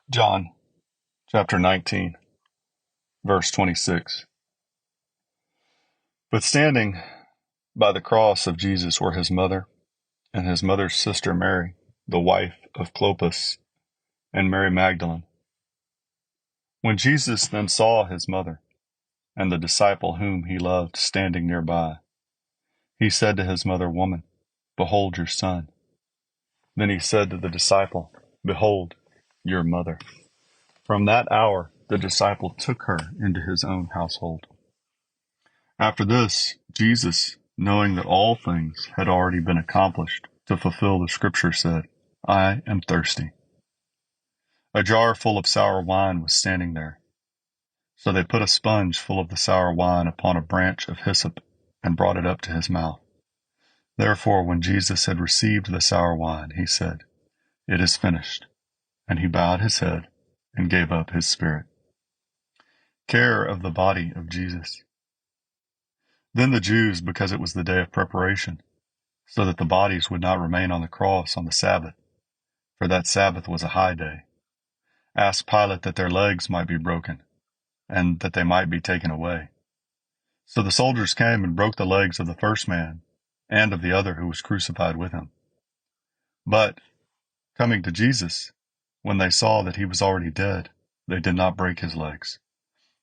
John chapter 19, verse 26. But standing by the cross of Jesus were his mother and his mother's sister Mary, the wife of Clopas, and Mary Magdalene. When Jesus then saw his mother and the disciple whom he loved standing nearby, he said to his mother, "Woman, behold your son." Then he said to the disciple, "Behold your mother." From that hour the disciple took her into his own household. After this, Jesus, knowing that all things had already been accomplished to fulfill the scripture, said, "I am thirsty." A jar full of sour wine was standing there. So they put a sponge full of the sour wine upon a branch of hyssop and brought it up to his mouth. Therefore, when Jesus had received the sour wine, he said, "It is finished." And he bowed his head and gave up his spirit. Care of the body of Jesus. Then the Jews, because it was the day of preparation, so that the bodies would not remain on the cross on the Sabbath, for that Sabbath was a high day, asked Pilate that their legs might be broken, and that they might be taken away. So the soldiers came and broke the legs of the first man and of the other who was crucified with him. But, coming to Jesus, when they saw that he was already dead, they did not break his legs.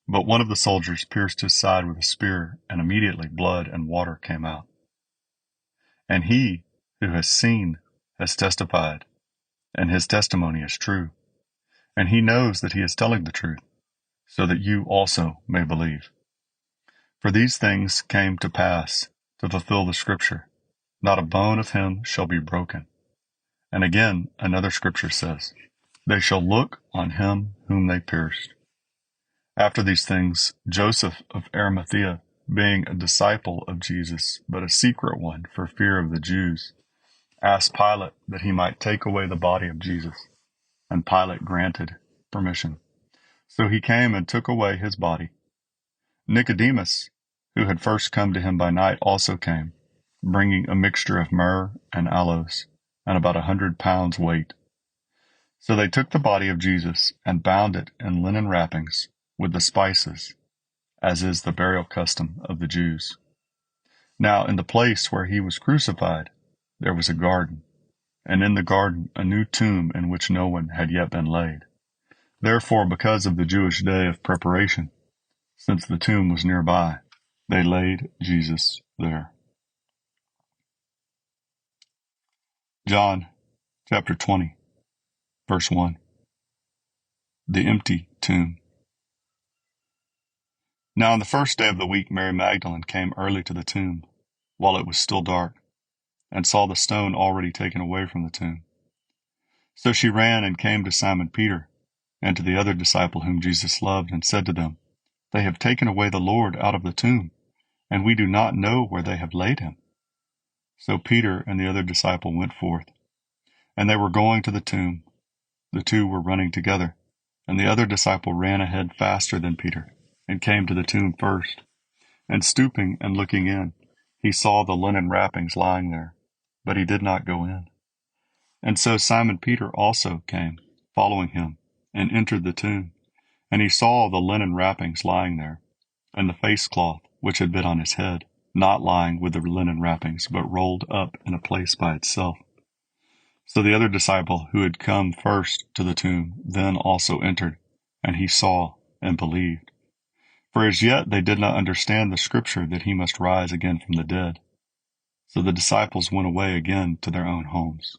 But one of the soldiers pierced his side with a spear, and immediately blood and water came out. And he who has seen has testified, and his testimony is true. And he knows that he is telling the truth, so that you also may believe. For these things came to pass to fulfill the scripture, not a bone of him shall be broken. And again, another scripture says, they shall look on him whom they pierced. After these things, Joseph of Arimathea, being a disciple of Jesus, but a secret one for fear of the Jews, asked Pilate that he might take away the body of Jesus, and Pilate granted permission. So he came and took away his body. Nicodemus, who had first come to him by night, also came, bringing a mixture of myrrh and aloes, and about 100 pounds weight. So they took the body of Jesus and bound it in linen wrappings with the spices, as is the burial custom of the Jews. Now in the place where he was crucified, there was a garden, and in the garden a new tomb in which no one had yet been laid. Therefore, because of the Jewish day of preparation, since the tomb was nearby, they laid Jesus there. John chapter 20, verse 1. The empty tomb. Now on the first day of the week, Mary Magdalene came early to the tomb, while it was still dark, and saw the stone already taken away from the tomb. So she ran and came to Simon Peter, and to the other disciple whom Jesus loved, and said to them, "They have taken away the Lord out of the tomb, and we do not know where they have laid him." So Peter and the other disciple went forth, and they were going to the tomb. The two were running together, and the other disciple ran ahead faster than Peter, and came to the tomb first. And stooping and looking in, he saw the linen wrappings lying there, but he did not go in. And so Simon Peter also came, following him, and entered the tomb. And he saw the linen wrappings lying there, and the face cloth which had been on his head, not lying with the linen wrappings, but rolled up in a place by itself. So the other disciple who had come first to the tomb then also entered, and he saw and believed. For as yet they did not understand the scripture that he must rise again from the dead. So the disciples went away again to their own homes.